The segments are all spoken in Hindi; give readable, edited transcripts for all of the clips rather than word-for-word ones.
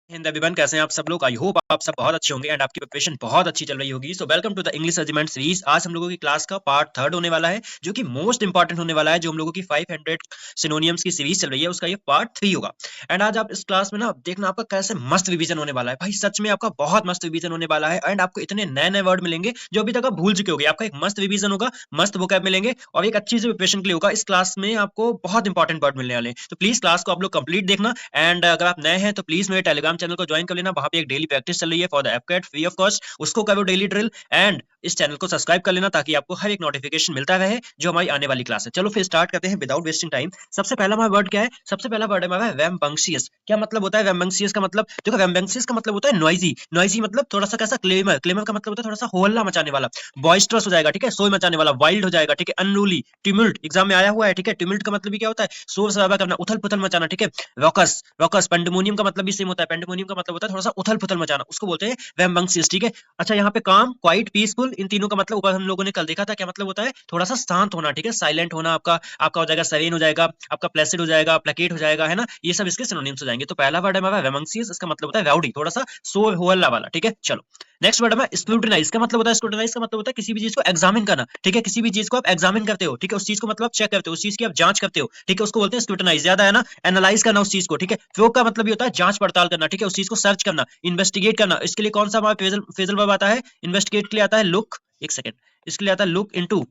हिंद एवरीवन, कैसे हैं आप सब लोग। आई होप आप सब बहुत अच्छे होंगे एंड आपकी प्रिपरेशन बहुत अच्छी चल रही होगी। So welcome to the English regiment series. आज हम लोगों की क्लास का पार्ट थर्ड होने वाला है, जो कि मोस्ट इंपॉर्टेंट होने वाला है। जो हम लोगों की 500 सिनोनियम्स की सीरीज चल रही है, उसका ये पार्ट 3 होगा। एंड आज आप इस क्लास में ना देखना आपका कैसे मस्त रिवीजन होने वाला है। भाई सच में आपका बहुत मस्त रिवीजन होने वाला है एंड आपको इतने नए नए वर्ड मिलेंगे जो अभी तक आप भूल चुके होगे। आपका एक मस्त रिवीजन होगा, मस्त वोकैब मिलेंगे और एक अच्छी सी प्रिपरेशन के लिए होगा। इस क्लास में आपको बहुत इंपॉर्टेंट वर्ड मिलने वाले हैं, तो प्लीज क्लास को आप लोग कंप्लीट देखना। एंड अगर आप नए हैं तो प्लीज मेरे टेलीग्राम चैनल को ज्वाइन कर लेना। वहां पे एक डेली प्रैक्टिस चल रही है फॉर द एपकैट फ्री ऑफ कॉस्ट, उसको करो डेली ड्रिल। एंड इस चैनल को सब्सक्राइब कर लेना ताकि आपको हर एक नोटिफिकेशन मिलता रहे जो हमारी आने वाली क्लास है। चलो फिर स्टार्ट करते हैं विदाउट वेस्टिंग टाइम। सबसे पहला हमारा वर्ड क्या है? सबसे पहला वर्ड है हमारा रैम्बंक्शियस। क्या मतलब होता है रैम्बंक्शियस का? मतलब देखो, रैम्बंक्शियस का मतलब होता है नॉइजी। नॉइजी मतलब थोड़ा सा कैसा, क्लेमर। क्लेमर का मतलब होता है थोड़ा सा होहल्ला मचाने वाला, बॉइस्टरस हो जाएगा, ठीक है, शोर मचाने वाला, वाइल्ड हो जाएगा, ठीक है, अनरूली। ट्यूमल्ट एग्जाम में आया हुआ है, ठीक है। ट्यूमल्ट का मतलब भी क्या होता है? शोर शराबा करना, उथल पुथल मचाना, ठीक है। रॉकस, रॉकस पेंडेमोनियम का मतलब भी सेम होता है। पेंडेमोनियम का मतलब होता है थोड़ा सा उथल पुथल मचाना, उसको बोलते हैं रैम्बंक्शियस, ठीक है। अच्छा, यहाँ पे काम, क्वाइट, पीसफुल, इन तीनों का मतलब ऊपर हम लोगों ने कल देखा था क्या मतलब होता है? थोड़ा सा शांत होना, ठीक है, साइलेंट होना। आपका आपका हो जाएगा सेरेन, हो जाएगा आपका प्लेसिड, हो जाएगा प्लेकेट, हो जाएगा, है ना। ये सब इसके सिनोनिम्स हो जाएंगे। तो पहला वर्ड है हमारा रैम्बंक्शियस, इसका मतलब होता है राउडी, थोड़ा सा शोर होहल्ला वाला, ठीक है। चलो नेक्स्ट वर्ड है स्क्रूटिनाइज। का मतलब होता है, स्क्रूटिनाइज का मतलब होता है किसी भी चीज को एग्जामिन करना, ठीक है। किसी भी चीज को आप एग्जामिन करते हो, ठीक है, उस चीज को मतलब चेक करते हो, उस चीज की आप जांच करते हो, ठीक है, उसको बोलते हैं स्क्रूटिनाइज। याद आया ना? एनालाइज करना उस चीज को, ठीक है। प्रोब का मतलब भी होता है जांच पड़ताल करना, ठीक है, उस चीज को सर्च करना, इन्वेस्टिगेट करना। इसके लिए कौन सा हमारा फ्रेजल फ्रेजल वर्ब आता है? इन्वेस्टिगेट के लिए आता है लुक, एक सेकंड, इसके लिए आता है लुक इनटू,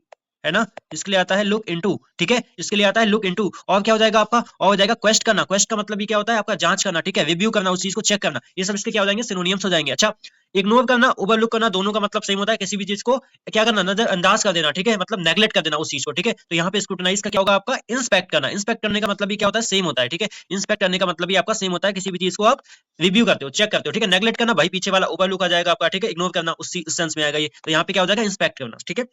है ना। इसके लिए आता है लुक इनटू, ठीक है, इसके लिए आता है लुक इनटू। और क्या हो जाएगा आपका? और हो जाएगा क्वेस्ट करना। क्वेस्ट का मतलब भी क्या होता है? आपका जांच करना, ठीक है, रिव्यू करना, उस चीज को चेक करना। ये सब इसके क्या हो जाएंगे? सिनोनिम्स हो जाएंगे। अच्छा, इग्नोर करना, ओवरलुक करना, दोनों का मतलब सेम होता है। किसी भी चीज को क्या करना? नजरअंदाज कर देना, ठीक है, मतलब नेगलेक्ट कर देना उस चीज को, ठीक है। तो यहाँ पे स्क्रूटनाइज का क्या होगा आपका? इंस्पेक्ट करना। इंस्पेक्ट करने का मतलब भी क्या होता है? सेम होता है, ठीक है। इंस्पेक्ट करने का मतलब भी आपका सेम होता है। किसी भी चीज को आप रिव्यू करते हो, चेक करते हो, ठीक है। नेगलेक्ट करना, भाई पीछे वाला ओवरलुक आ जाएगा आपका, ठीक है। इग्नोर करना उस सेंस में आएगा ये। तो यहाँ पे क्या हो जाएगा? इंस्पेक्ट करना, ठीक है।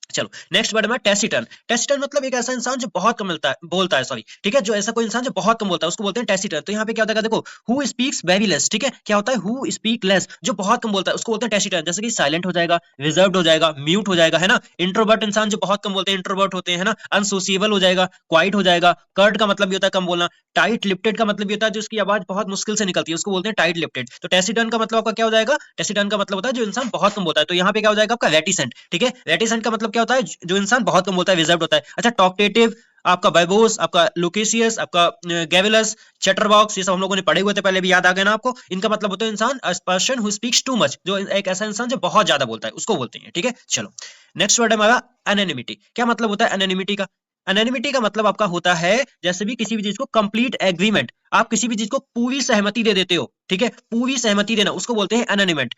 चलो नेक्स्ट वर्ड है टेसिटन। टेसिटन मतलब एक ऐसा इंसान जो बहुत कम बोलता है, सॉरी, ठीक है, जो ऐसा कोई इंसान जो बहुत कम बोलता है उसको बोलते हैं टेसिटन। तो यहाँ पे क्या होता है देखो, हु स्पीक्स वेरी लेस, ठीक है। क्या होता है? हु स्पीक लेस, जो बहुत कम बोलता है उसको बोलते हैं टेसिटन। जैसे कि साइलेंट हो जाएगा, रिजर्व्ड हो जाएगा, म्यूट हो जाएगा, है ना। इंट्रोवर्ट इंसान जो बहुत कम बोलते हैं, इंट्रोवर्ट होते हैं, है ना। अनसोसिएबल हो जाएगा, क्वाइट हो जाएगा। कर्ट का मतलब भी होता है कम बोलना। टाइट लिप्टेड का मतलब भी होता है जिसकी आवाज बहुत मुश्किल से निकलती है, उसको बोलते हैं टाइट लिप्टेड। तो टेसिटन का मतलब आपका क्या हो जाएगा? टेसिटन का मतलब होता है जो इंसान बहुत कम बोलता है। तो यहाँ पे क्या हो जाएगा आपका? रेटिसेंट, ठीक है। रेटिसेंट का मतलब क्या होता है? जो इंसान बहुत कम बोलता है, रिजर्व्ड होता है। अच्छा, टॉकटेटिव, आपका वर्बोस, आपका लोकेशियस, आपका गैविलस, चैटरबॉक्स, ये सब हम लोगों ने पढ़े हुए थे पहले, भी याद आ गया ना आपको। इनका मतलब होता है इंसान, a person who speaks too much, जो एक ऐसा इंसान जो बहुत ज्यादा बोलता है उसको बोलते हैं, ठीक है। चलो नेक्स्ट वर्ड है हमारा एनोनिमिटी। क्या मतलब होता है एनोनिमिटी का? एनोनिमिटी का मतलब आपका होता है जैसे भी किसी भी चीज को कंप्लीट एग्रीमेंट, आप किसी भी चीज को पूरी सहमति दे देते हो, ठीक है, पूरी सहमति देना, उसको बोलते हैं एनोनिमेंट।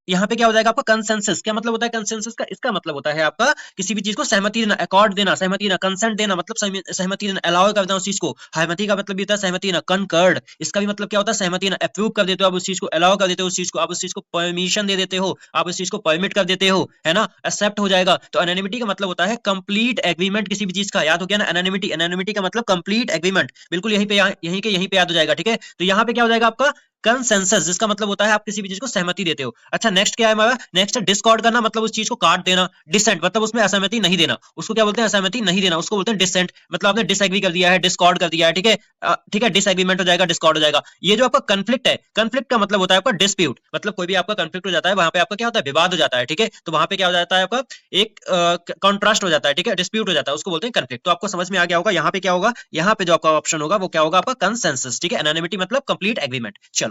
यहाँ पे क्या हो जाएगा आपका? कंसेंसस। क्या मतलब होता है कंसेंसस का? इसका मतलब होता है आपका किसी भी चीज को सहमति देना, अकॉर्ड देना, सहमति देना, कंसेंट देना, मतलब सहमति देना, अलाउ कर देना उस चीज को। सहमति का मतलब भी होता है सहमति देना। कनकर्ड, इसका भी मतलब क्या होता है? सहमति देना। अप्रूव कर देते हो आप उस चीज को, अलाउ कर देते हो उस चीज को, आप उस चीज को परमिशन दे देते हो, आप उस चीज को परमिट कर देते हो, है ना। एक्सेप्ट हो जाएगा। तो एनोनिमिटी का मतलब होता है कंप्लीट एग्रीमेंट किसी भी चीज का। याद हो गया ना? एनोनिमिटी, एनोनिमिटी का मतलब कंप्लीट एग्रीमेंट, बिल्कुल यहीं पे, यहीं पे याद हो जाएगा, ठीक है। तो यहाँ पे क्या हो जाएगा आपका? कंसेंसस, जिसका मतलब होता है आप किसी भी चीज को सहमति देते हो। अच्छा नेक्स्ट क्या है हमारा? नेक्स्ट डिस्कॉर्ड करना, मतलब उस चीज को काट देना। डिसेंट मतलब उसमें असहमति नहीं देना, उसको क्या बोलते हैं? असहमति नहीं देना, उसको बोलते हैं डिसेंट। मतलब आपने डिसएग्री कर दिया है, डिस्कॉर्ड कर दिया है, ठीक है। ठीक है, डिसएग्रीमेंट हो जाएगा, डिस्कॉर्ड हो जाएगा। ये जो आपका कंफ्लिक्ट है, कंफ्लिक्ट का मतलब होता है आपका डिस्प्यूट। मतलब कोई भी आपका कंफ्लिक्ट हो जाता है, वहां पे आपका क्या होता है? विवाद हो जाता है, ठीक है। तो वहां पे क्या हो जाता है आपका? एक कॉन्ट्रास्ट हो जाता है, ठीक है, डिस्प्यूट हो जाता है, उसको बोलते हैं कंफ्लिक्ट। तो आपको समझ में आ गया होगा यहाँ पे क्या होगा? यहाँ पे जो आपका ऑप्शन होगा वो क्या होगा आपका? कंसेंसस, ठीक है। एनानिमिटी मतलब कंप्लीट एग्रीमेंट। चलो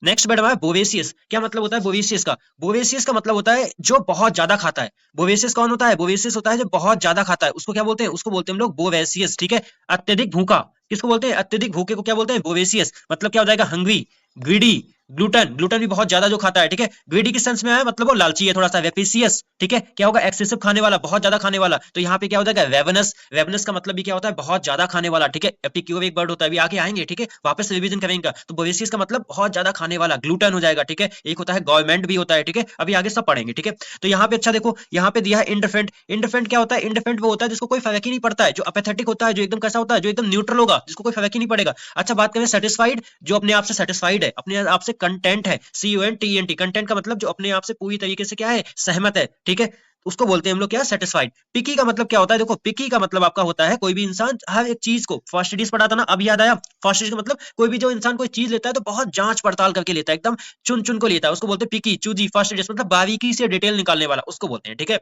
नेक्स्ट वर्ड हमारा बोवेसियस। क्या मतलब होता है बोवेसियस का? बोवेसियस का मतलब होता है जो बहुत ज्यादा खाता है। बोवेसियस कौन होता है? बोवेसियस होता है जो बहुत ज्यादा खाता है, उसको क्या बोलते हैं? उसको बोलते हैं हम लोग बोवेसियस, ठीक है। अत्यधिक भूखा, किसको बोलते हैं? अत्यधिक भूखे को क्या बोलते हैं? बोवेसियस। मतलब क्या हो जाएगा? Hungry, greedy, gluten. ग्लूटन भी बहुत ज्यादा जो खाता है, ठीक है। ग्रीडी किस सेंस में है? मतलब वो लालची है थोड़ा सा। वेपिसियस, ठीक है, क्या होगा? एक्सेसिव खाने वाला, बहुत ज्यादा खाने वाला। तो यहाँ पे क्या हो जाएगा? रेवनस। रेवनस का मतलब भी क्या होता है? बहुत ज्यादा खाने वाला, ठीक है। एपिक्यूर एक वर्ड होता है, अभी आगे आएंगे, ठीक है, वापस रिवीजन करेंगे। तो बोवेसियस का मतलब बहुत ज्यादा खाने वाला, ग्लूटन हो जाएगा, ठीक है। एक होता है गवर्नमेंट भी होता है, ठीक है, अभी आगे सब पढ़ेंगे, ठीक है। तो यहाँ पे अच्छा देखो, यहाँ पे दिया है इंडिफरेंट। इंडिफरेंट क्या होता है? इंडिफरेंट वो होता है जिसको कोई फर्क ही नहीं पड़ता है, जो अपेथेटिक होता है, जो एकदम कैसा होता है? जो एकदम न्यूट्रल होगा, जिसको कोई फर्क ही नहीं पड़ेगा। अच्छा बात करें सेटिस्फाइड, जो अपने आप से सेटिस्फाइड है, अपने आप से कंटेंट है। CONTENT, कंटेंट का मतलब जो अपने आप से पूरी तरीके से क्या है? सहमत है, ठीक है। उसको बोलते हैं हम लोग क्या, सेटिस्फाइड। पिकी का मतलब क्या होता है, देखो पिकी का मतलब आपका होता है कोई भी इंसान हर एक चीज को, फर्स्ट डिश पढ़ा था ना, अब याद आया, फर्स्ट डिश का मतलब कोई भी जो इंसान कोई चीज लेता है तो बहुत जांच पड़ताल करके लेता है, एकदम चुन चुन को लेता है, उसको बोलते हैं पिकी, चूजी, फर्स्ट डिश मतलब बारीकी से डिटेल निकालने वाला, उसको बोलते हैं, ठीक है।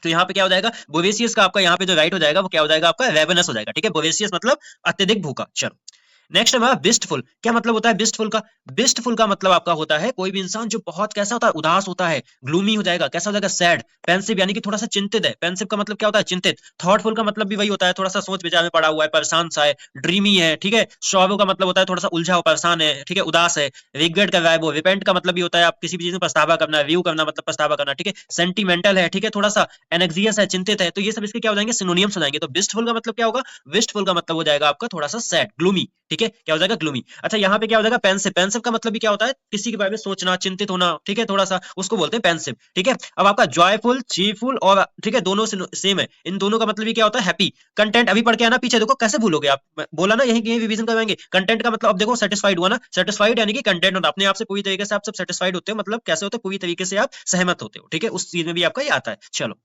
तो यहाँ पे क्या हो जाएगा, बोवेसियस का आपका यहाँ पे जो राइट हो जाएगा वो क्या हो जाएगा आपका, रेवेनस हो जाएगा, ठीक है। बोवेसियस मतलब अत्यधिक भूखा। चलो नेक्स्ट है हमारा बिस्टफुल। क्या मतलब होता है बिस्टफुल का, बिस्टफुल का मतलब आपका होता है कोई भी इंसान जो बहुत कैसा होता है, उदास होता है, ग्लूमी हो जाएगा, कैसा हो जाएगा, सैड। पेंसिव यानी कि थोड़ा सा चिंतित है, पेंसिव का मतलब क्या होता है, चिंतित। थॉटफुल का मतलब भी वही होता है, थोड़ा सा सोच विचार में पड़ा हुआ है, परेशान सा है, ड्रीमी है, ठीक है। सॉरो का मतलब होता है थोड़ा सा उलझा हुआ, परेशान है, ठीक है, उदास है। रिग्रेट कर रहा है वो। रिपेंट का मतलब भी होता है आप किसी भी चीज में पछतावा करना, व्यू करना मतलब पछतावा करना, ठीक है। सेंटिमेंटल है, ठीक है, थोड़ा सा एनेक्सियस है, चिंतित है। तो ये सब इसके क्या हो जाएंगे, सिनोनियम्स हो जाएंगे। तो बिस्टफुल का मतलब क्या होगा, विस्टफुल का मतलब हो जाएगा आपका थोड़ा सा सैड, ग्लूमी, ठीक है, क्या हो जाएगा, ग्लूमी। अच्छा यहाँ पे क्या हो जाएगा, पेंसिव। पेंसिव का मतलब भी क्या होता है, किसी के बारे में सोचना, चिंतित होना, ठीक है, थोड़ा सा, उसको बोलते हैं पेंसिव, ठीक है। अब आपका जॉयफुल, चीरफुल और, ठीक है, दोनों सेम है, इन दोनों का मतलब भी क्या होता है, हैप्पी। कंटेंट अभी पढ़ के आना, पीछे देखो कैसे भूलोगे आप, बोला ना यही रिवीजन करवाएंगे। कंटेंट का मतलब अब देखो सेटिस्फाइड हुआ ना, सेटिस्फाइड यानी कि कंटेंट होता है अपने आप से पूरी तरीके से, आप सब सेटिस्फाइड होते हो, मतलब कैसे होते हो, पूरी तरीके से आप सहमत होते हो, ठीक है, उस चीज में भी आपका ये आता है। चलो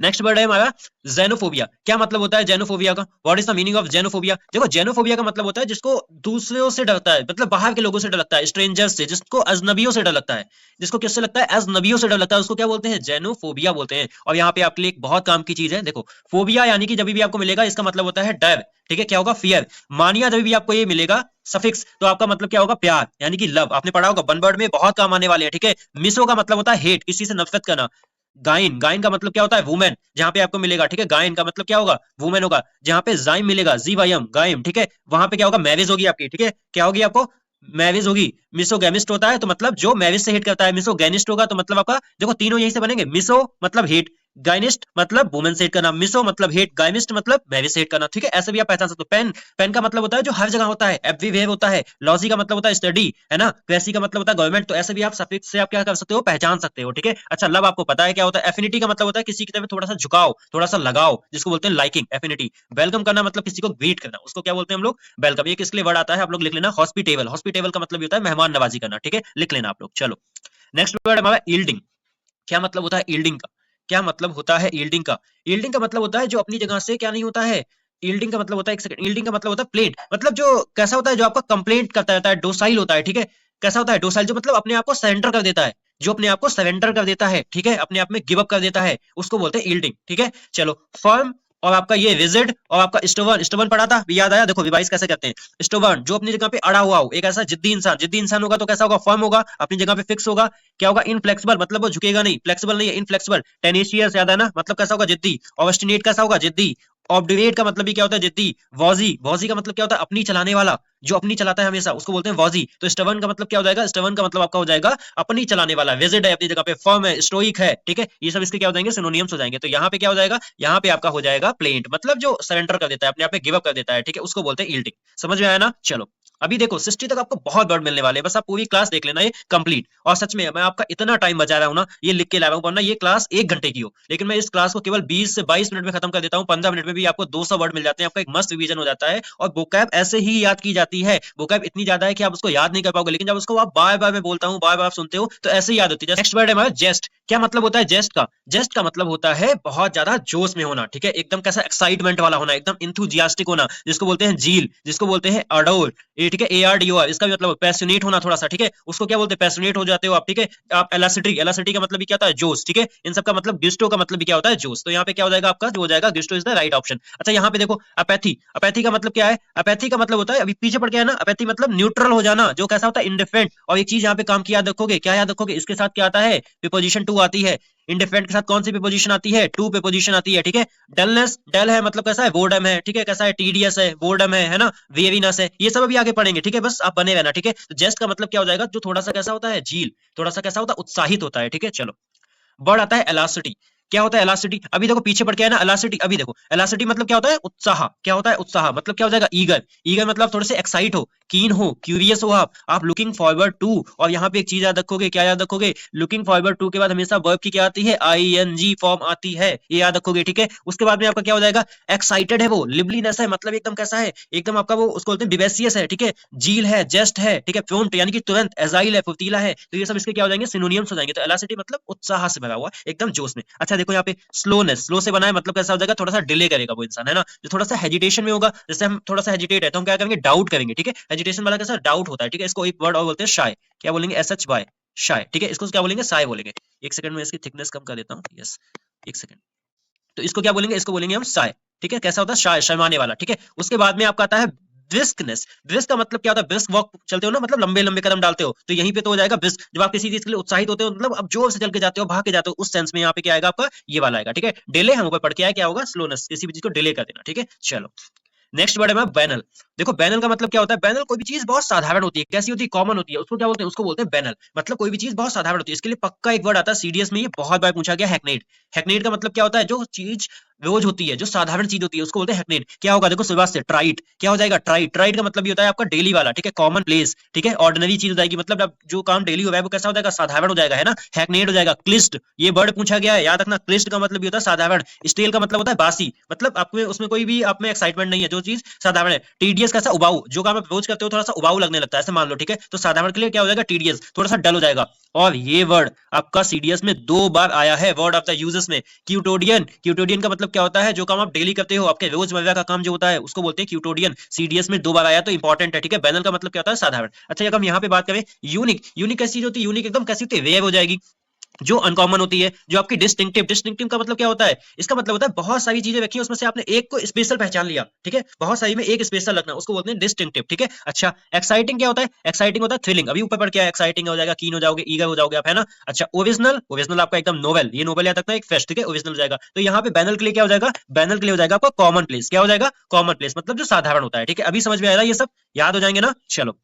नेक्स्ट वर्ड है हमारा जेनोफोबिया। क्या मतलब होता है जेनोफोबिया का, what is the meaning of xenophobia. देखो जेनोफोबिया का मतलब होता है जिसको दूसरों से डरता है, मतलब बाहर के लोगों से डर लगता है, स्ट्रेंजर्स से, जिसको अजनबियों से डर लगता है, जिसको किससे लगता है, अजनबियों से डर लगता है, उसको क्या बोलते हैं, जेनोफोबिया बोलते हैं। और यहाँ पे आपके लिए एक बहुत काम की चीज है, देखो फोबिया यानी कि जब भी आपको मिलेगा इसका मतलब होता है डर, ठीक है, क्या होगा, फियर। मानिया जब भी आपको ये मिलेगा सफिक्स, तो आपका मतलब क्या होगा, प्यार यानी कि लव, आपने पढ़ा होगा वन वर्ड में बहुत काम आने वाले हैं, ठीक है। मिसो का मतलब होता है हेट, किसी से नफरत करना। गाइन, गाइन का मतलब क्या होता है, वुमेन, जहां पे आपको मिलेगा, ठीक है, गाइन का मतलब क्या होगा, वुमेन होगा। जहां पे जाइम मिलेगा, जी वाई एम, गाइम, ठीक है, वहां पे क्या होगा, मैरिज होगी आपकी, ठीक है, क्या होगी आपको, मैरिज होगी। मिसोगैमिस्ट होता है तो मतलब जो मैरिज से हेट करता है, मिसोगैनिस्ट होगा तो मतलब आपका, देखो तीनों यहीं से बनेंगे, मिसो मतलब हेट, गाइनिस्ट मतलब वुमेन से हेट करना, मिसो मतलब हेट, गाइमिस्ट मतलब मैरिज से हेट करना, ठीक है, ऐसे भी आप पहचान सकते हो। पेन, पेन का मतलब होता है जो हर जगह होता है, एवरीवेयर होता है। लॉजी का मतलब होता है स्टडी, है ना। क्रेसी का मतलब होता है गवर्नमेंट। तो ऐसे भी आप सफिक्स से आप क्या कर सकते हो, पहचान सकते हो, ठीक है। अच्छा लव आपको पता है क्या होता है। एफिनिटी का मतलब होता है किसी की तरफ थोड़ा सा झुकाव, थोड़ा सा लगाव, जिसको बोलते हैं लाइकिंग, एफिनिटी। वेलकम करना मतलब किसी को ग्रीट करना, उसको क्या बोलते हैं हम लोग, वेलकम। ये किसके लिए वर्ड आता है, आप लोग लिख लेना, हॉस्पिटेबल। हॉस्पिटेबल का मतलब होता है मेहमान नवाजी करना, ठीक है, लिख लेना आप लोग। चलो नेक्स्ट वर्ड हमारा यील्डिंग। क्या मतलब होता है यील्डिंग का, क्या मतलब होता है यील्डिंग का। यील्डिंग का मतलब होता है जो अपनी जगह से क्या नहीं होता है। यील्डिंग का मतलब होता है, एक सेकंड, यील्डिंग का मतलब होता है प्लेट, मतलब जो कैसा होता है, जो आपका कंप्लेंट करता रहता है, डोसाइल होता है, ठीक है। कैसा होता है डोसाइल, जो मतलब अपने आप को सरेंडर कर देता है, जो अपने आप को सरेंडर कर देता है, ठीक है, अपने आप में गिव अप कर देता है, उसको बोलते हैं यील्डिंग, ठीक है। चलो फर्म, और आपका ये रिजिड, और आपका स्टोवन। स्टोवन पढ़ा था, याद आया, देखो रिवाइज कैसे करते हैं। स्टोवन जो अपनी जगह पे अड़ा हुआ हो, एक ऐसा जिद्दी इंसान, जिद्दी इंसान होगा तो कैसा होगा, फर्म होगा, अपनी जगह पे फिक्स होगा। क्या होगा, इनफ्लेक्सिबल मतलब वो झुकेगा नहीं, फ्लेक्सिबल नहीं है, इनफ्लेक्सिबल। टेनेशियस याद है ना, मतलब कैसा होगा, जिद्दी। ऑब्स्टिनेट कैसा होगा, जिद्दी। ऑब्डिनेट का मतलब भी क्या होता है, जिद्दी। वॉजी, वॉजी का मतलब क्या होता है, अपनी चलाने वाला, जो अपनी चलाता है हमेशा, उसको बोलते हैं वॉजी। तो स्टबर्न का मतलब क्या हो जाएगा, स्टबर्न का मतलब आपका हो जाएगा अपनी चलाने वाला, विजिड है अपनी जगह पे, फर्म है, स्टोइक है, ठीक है, ये सब इसके क्या हो जाएंगे, सिनोनियम्स हो जाएंगे। तो यहाँ पे क्या हो जाएगा, यहाँ पे आपका हो जाएगा प्लेंट, मतलब जो सरेंडर कर देता है, अपने आप पे गिव अप कर देता है, ठीक है, उसको बोलते हैं यील्डिंग। समझ में आया ना। चलो अभी देखो 60 तक आपको बहुत वर्ड मिलने वाले हैं, बस आप पूरी क्लास देख लेना ये कंप्लीट। और सच में मैं आपका इतना टाइम बचा रहा हूँ ना, ये लिख के ला रहा हूँ, वरना ये क्लास 1 घंटे की हो, लेकिन मैं इस क्लास को केवल 20 से 22 मिनट में खत्म कर देता हूँ। 15 मिनट में भी आपको 200 वर्ड मिल जाते हैं, आपका एक मस्त रिवीजन हो जाता है। और वोकैब ऐसे ही याद की जाती है, वोकैब इतनी ज्यादा है कि आप उसको याद नहीं कर पाओगे, लेकिन जब उसको आप बार बार मैं बोलता हूँ, बार बार सुनते हो, तो ऐसे ही याद होती है। नेक्स्ट वर्ड है हमारा जेस्ट। क्या मतलब होता है जेस्ट का, जेस्ट का मतलब होता है बहुत ज्यादा जोश में होना, ठीक है, एकदम कैसा एक्साइटमेंट वाला होना, एकदम इंथुजियास्टिक होना, जिसको बोलते हैं जील, जिसको बोलते हैं अडोर, ये ठीक है, ARDOR, इसका भी मतलब पैशनेट होना थोड़ा सा, ठीक है, उसको क्या बोलते हैं, पैशनेट हो जाते हो आप, ठीक है। आप एलासिटी, एलासिटी का मतलब भी क्या होता है, जोश, ठीक है। इन सब का मतलब गिस्टो का मतलब भी क्या होता है, जोश। तो यहाँ पे क्या हो जाएगा आपका, जो हो जाएगा गिस्टो इज द राइट ऑप्शन। अच्छा यहाँ पे देखो अपैथी, अपैथी का मतलब क्या है, अपैथी का मतलब होता है, अभी पीछे पड़ गया है ना, अपैथी मतलब न्यूट्रल हो जाना, जो कैसा होता है, इंडिफरेंट। और एक चीज यहाँ पे काम की याद रखोगे, क्या याद रखोगे, इसके साथ क्या आता है, प्रीपोजिशन टू आती है। इंडिफरेंट के साथ कौन सी प्रीपोजिशन आती है, टू प्रीपोजिशन आती है, ठीक है। डलनेस, डल है मतलब कैसा है, बोर्डम है, ठीक है, कैसा है, टीडियस है, बोर्डम है ना, वेरीनेस है, ये सब अभी आगे पढ़ेंगे, ठीक है, बस आप बने रहना, ठीक है। तो जेस्ट का मतलब क्या हो जाएगा, जो थोड़ा सा कैसा होता है, झील, थोड़ा सा कैसा होता है, उत्साहित होता है, ठीक है। चलो वर्ड आता है एलासिटी। क्या होता है एलासिटी, अभी देखो पीछे पड़ के है ना एलासिटी, अभी देखो एलासिटी मतलब क्या होता है, उत्साह। क्या होता है उत्साह, मतलब क्या हो जाएगा, ईगर। ईगर मतलब थोड़े से एक्साइट हो, कीन हो, क्यूरियस हो, आप लुकिंग फॉरवर्ड टू। और यहाँ पे एक चीज याद रखोगे, क्या याद रखोगे, लुकिंग फॉरवर्ड टू के बाद हमेशा वर्ब की क्या आती है, ING फॉर्म आती है, ये याद रखोगे, ठीक है। उसके बाद में आपका क्या हो जाएगा, एक्साइटेड है वो, लिवलीनेस है, मतलब एकदम कैसा है, एकदम आपका वो, उसको बोलते हैं विवेसियस है, ठीक है। जील है, जेस्ट है, ठीक है, प्रोम्प्ट यानी कि तुरंत, एजाइल है, फुर्तीला है। तो ये सब इसके क्या हो जाएंगे, सिनोनियम्स हो जाएंगे। तो एलासिटी मतलब उत्साह से भरा हुआ, एकदम जोश में। अच्छा देखो यहाँ पे स्लोनेस, स्लो से बना है मतलब कैसा हो जाएगा, थोड़ा सा डिले करेगा वो इंसान, है ना, जो थोड़ा सा हेजिटेशन में होगा, जैसे हम थोड़ा सा हेजिटेट है तो हम क्या करेंगे, डाउट करेंगे, ठीक है, हेजिटेशन वाला कैसा डाउट होता है, ठीक है, इसको एक वर्ड और बोलते हैं शाय, क्या बोलेंगे, SHY, शाय, ठीक है, इसको क्या बोलेंगे, साय बोलेंगे। एक सेकंड में इसकी थिकनेस कम कर देता हूँ, यस, एक सेकंड। तो इसको क्या बोलेंगे, इसको बोलेंगे हम साय, ठीक है, कैसा होता है, शाय, शर्माने वाला, ठीक है। उसके बाद में आपका आता है ब्रिस्कनेस। ब्रिस्क का मतलब क्या होता है, ब्रिस्क वॉक चलते हो ना, मतलब लंबे लंबे कदम डालते हो, तो यहीं पे तो हो जाएगा ब्रिस्क, जब आप किसी चीज के लिए उत्साहित होते हो, मतलब अब जोर से चल के जाते हो, भाग के जाते हो, उस सेंस में यहाँ पे क्या आएगा आपका, ये वाला आएगा, ठीक है। डिले हम ऊपर पढ़ के आए, क्या होगा, स्लोनेस, किसी भी चीज को डिले कर देना, ठीक है। चलो नेक्स्ट वर्ड है बैनल। देखो बैनल का मतलब क्या होता है, बैनल कोई भी चीज बहुत साधारण होती है, कैसी होती है, कॉमन होती है, उसको क्या बोलते हैं, उसको बोलते हैं बैनल, मतलब कोई भी चीज बहुत साधारण होती है। इसके लिए पक्का एक वर्ड आता है सीडीएस में, ये बहुत बार पूछा गया, हैकनेड। हैकनेड का मतलब क्या होता है, जो चीज रोज होती है, जो साधारण चीज होती है, उसको बोलते हैं हैकनेड। क्या होगा, देखो सुबह से ट्राइट, क्या हो जाएगा, ट्राइट। ट्राइट का मतलब ये होता है आपका डेली वाला, ठीक है, कॉमन प्लेस, ठीक है, ऑर्डिनरी चीज हो जाएगी, मतलब अब जो काम डेली हो रहा है वो कैसा हो जाएगा, साधारण हो जाएगा, है ना, हैकनेड हो जाएगा। क्लिस्ट, ये वर्ड पूछा गया है, याद रखना, क्लिस्ट का मतलब ये होता है साधारण। स्टेल का मतलब होता है बासी, मतलब आपमें उसमें कोई भी आप में एक्साइटमेंट नहीं है, जो चीज साधारण है। टीडीएस कैसा, उबाऊ, जो काम आप रोज करते हो थोड़ा सा उबाऊ लगने लगता है, ऐसे मान लो, ठीक है, तो साधारण के लिए क्या हो जाएगा, टीडीएस, थोड़ा सा डल हो जाएगा। और ये वर्ड आपका सीडीएस में 2 बार आया है, वर्ड ऑफ द यूजेस में, क्यूटोडियन। क्यूटोडियन का मतलब क्या होता है, जो काम आप डेली करते हो, आपके रोजमर्रा का काम जो होता है, उसको बोलते हैं क्यूटोडियन। सीडीएस में 2 बार आया, तो इंपॉर्टेंट है, ठीक है। बैनल का मतलब क्या होता है, साधारण। अच्छा, अगर हम यहाँ पे बात करें यूनिक, यूनिक कैसी होती है, यूनिक एकदम कैसी होती है, रेयर हो जाएगी, जो अनकॉमन होती है, जो आपकी डिस्टिंक्टिव। डिस्टिंक्टिव का मतलब क्या होता है, इसका मतलब होता है बहुत सारी चीजें रखी हैं, उसमें से आपने एक को स्पेशल पहचान लिया, ठीक है, बहुत सारी में एक स्पेशल रखना, उसको बोलते हैं डिस्टिंक्टिव, ठीक है। अच्छा, एक्साइटिंग क्या होता है, एक्साइटिंग होता है थ्रिलिंग, अभी ऊपर पर क्या है, एक्साइटिंग हो जाएगा, कीन हो जाओगे, ईगर हो जाओगे आप, है ना। अच्छा, ओरिजिनल, ओरिजिनल आपका एकदम नोवेल, ये नोवेल याद रखना, एक फेस्ट, ठीक है, ओरिजिनल हो जाएगा। तो यहाँ पे बैनल के लिए क्या हो जाएगा, बैनल के लिए हो जाएगा आपका कॉमन प्लेस, क्या हो जाएगा, कॉमन प्लेस, मतलब जो साधारण होता है, ठीक है। अभी समझ में आ रहा है, ये सब याद हो जाएंगे ना। चलो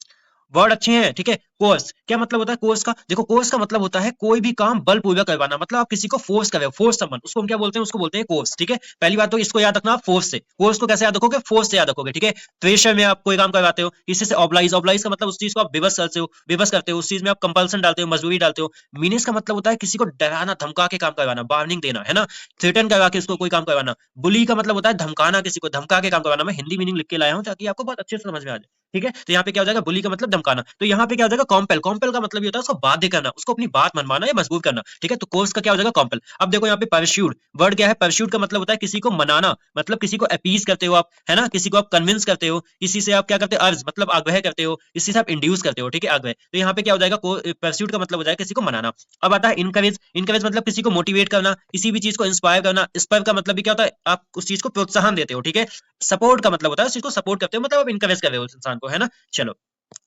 वर्ड अच्छे हैं, ठीक है। कोर्स, क्या मतलब होता है कोर्स का, देखो कोर्स का मतलब होता है कोई भी काम बलपूर्वक करवाना, मतलब आप किसी को फोर्स कर रहे हो, फोर्स समन, उसको हम क्या बोलते हैं, उसको बोलते हैं कोर्स, ठीक है। पहली बात तो इसको याद रखना आप फोर्स से, कोर्स को कैसे याद रखोगे, फोर्स से याद रखोगे, ठीक है। प्रेशर में आप कोई काम करवाते हो, किसी से ऑब्लाइज, ऑब्लाइज का मतलब उस चीज को आप विवश करते हो, विवश करते हो, उस चीज में आप कंपल्सन डालते हो, मजबूरी डालते हो। मीनिस का मतलब होता है किसी को डराना, धमका के काम करवाना, वार्निंग देना, है ना, थ्रेटन करवा के उसको कोई काम करवाना। बुली का मतलब होता है धमकाना, किसी को धमका के काम करवाना। मैं हिंदी मीनिंग लिख के लाया हूं ताकि आपको बहुत अच्छे से समझ में आ जाए, ठीक है। तो यहाँ पे क्या हो जाएगा, बुली का मतलब धमकाना, तो यहाँ पे क्या हो जाएगा, कॉम्पेल। कॉम्पेल का मतलब ये होता है उसको बाध्य करना, उसको अपनी बात मनवाना या मजबूर करना, ठीक है। तो कोर्स का क्या हो जाएगा, कॉम्पेल। अब देखो यहाँ पे परस्यूड, वर्ड क्या है, परस्यूड का मतलब होता है किसी को मनाना, मतलब किसी को अपीज करते हो आप, है ना, किसी को आप कन्विंस करते हो, किसी से आप क्या करते हो, अर्ज मतलब आग्रह करते हो, किसी से आप इंड्यूस करते हो, ठीक है, आग्रह। तो यहाँ पे क्या हो जाएगा, परस्यूड का मतलब हो जाएगा किसी को मनाना। अब आता है इनकरेज। इनकरेज मतलब किसी को मोटिवेट करना, किसी भी चीज को इंस्पायर करना। स्पर का मतलब भी क्या होता है, आप उस चीज को प्रोत्साहन देते हो, ठीक है। सपोर्ट का मतलब होता है उस चीज को सपोर्ट करते हो, मतलब आप इनकरेज कर रहे हो उस इंसान को, है ना। चलो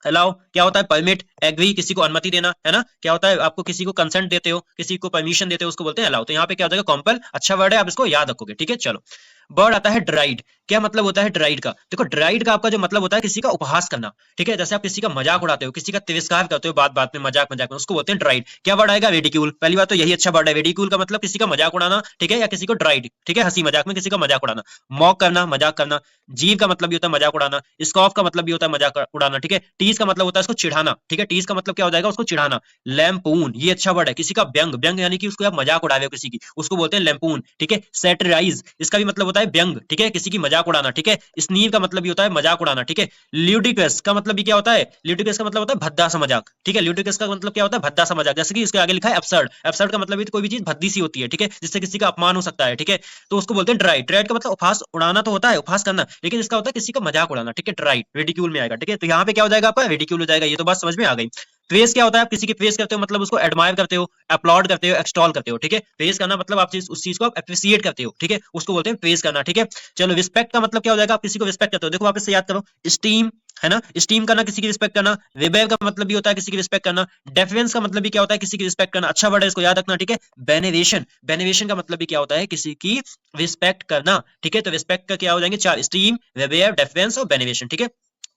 अलाउ क्या होता है, परमिट, एग्री, किसी को अनुमति देना, है ना, क्या होता है, आपको किसी को कंसेंट देते हो, किसी को परमिशन देते हो, उसको बोलते हैं अलाउ। तो यहाँ पे क्या हो जाएगा, कॉम्पल। अच्छा वर्ड है, आप इसको याद रखोगे, ठीक है। चलो वर्ड आता है ड्राइड। क्या मतलब होता है ड्राइड का, देखो ड्राइड का आपका जो मतलब होता है किसी का उपहास करना, ठीक है, जैसे आप किसी का मजाक उड़ाते हो, किसी का तिरस्कार करते हो, बात बात में, मजाक मजाक में, उसको बोलते हैं ड्राइड। क्या वर्ड आएगा, रेडिक्यूल। पहली बात तो यही अच्छा वर्ड है, रेडिक्यूल का मतलब किसी का मजाक उड़ाना, ठीक है, या किसी को ड्राइड, ठीक है, हंसी मजाक में किसी का मजाक उड़ाना। मॉक करना, मजाक करना। जीव का मतलब भी होता है मजाक उड़ाना। स्कॉफ का मतलब भी होता है मजाक उड़ाना, ठीक है। टीज का मतलब होता है उसको चिढ़ाना, ठीक है, टीज का मतलब क्या हो जाएगा, उसको चिढ़ाना। लैम्पून, ये अच्छा वर्ड है, किसी का व्यंग, व्यंग यानी कि उसको आप मजाक उड़ा रहे हो किसी की, उसको बोलते हैं लैम्पून, ठीक है। सैटिराइज, इसका भी मतलब होता है व्यंग, ठीक है, किसी की मजाक उड़ाना, ठीक है। स्नीव का मतलब भी होता है मजाक उड़ाना, ठीक है। ल्यूडिकस का मतलब भी क्या होता है, ल्यूडिकस का मतलब होता है भद्दा सा मजाक, ठीक है। ल्यूडिकस का मतलब क्या होता है, भद्दा सा मजाक, जैसे कि इसके आगे लिखा है एब्सर्ड। एब्सर्ड का मतलब भी तो कोई भी चीज भद्दी सी होती है, ठीक है, जिससे किसी का अपमान हो सकता है, ठीक है। तो उसको बोलते हैं ड्राइड। ड्राइड का मतलब उपहास उड़ाना तो होता है, उपहास करना, लेकिन इसका होता है किसी का मजाक उड़ाना, ठीक है, ड्राइड रेडिक्यूल में आएगा, ठीक है। तो यहाँ पे क्या हो जाएगा आपका, रेडिक्यूल हो जाएगा, ये तो बात समझ में आ गई। प्रेस क्या होता है, आप किसी की प्रेस करते हो, मतलब उसको एडमायर करते हो, अपलॉड करते हो, एक्सटॉल करते हो, ठीक है। प्रेस करना मतलब आप उस चीज को आप अप्रिशिएट करते हो, ठीक है, उसको बोलते हैं प्रेस करना, ठीक है। चलो रिस्पेक्ट का मतलब क्या हो जाएगा, आप किसी को रिस्पेक्ट करते हो, देखो वापस से याद करो, स्टीम, है ना, स्टीम करना, किसी की रिस्पेक्ट करना। रिबेर का मतलब भी होता है किसी की रिस्पेक्ट करना। डेफरेंस का मतलब भी क्या होता है, किसी की रिस्पेक्ट करना, अच्छा वर्ड है, इसको याद रखना, ठीक है। बेनेवेशन, बेनेवेशन का मतलब भी क्या होता है, किसी की रिस्पेक्ट करना, ठीक है। तो रिस्पेक्ट का क्या हो जाएंगे, 4, स्टीम, रिबेर, डेफरेंस और बेनेवेशन, ठीक है।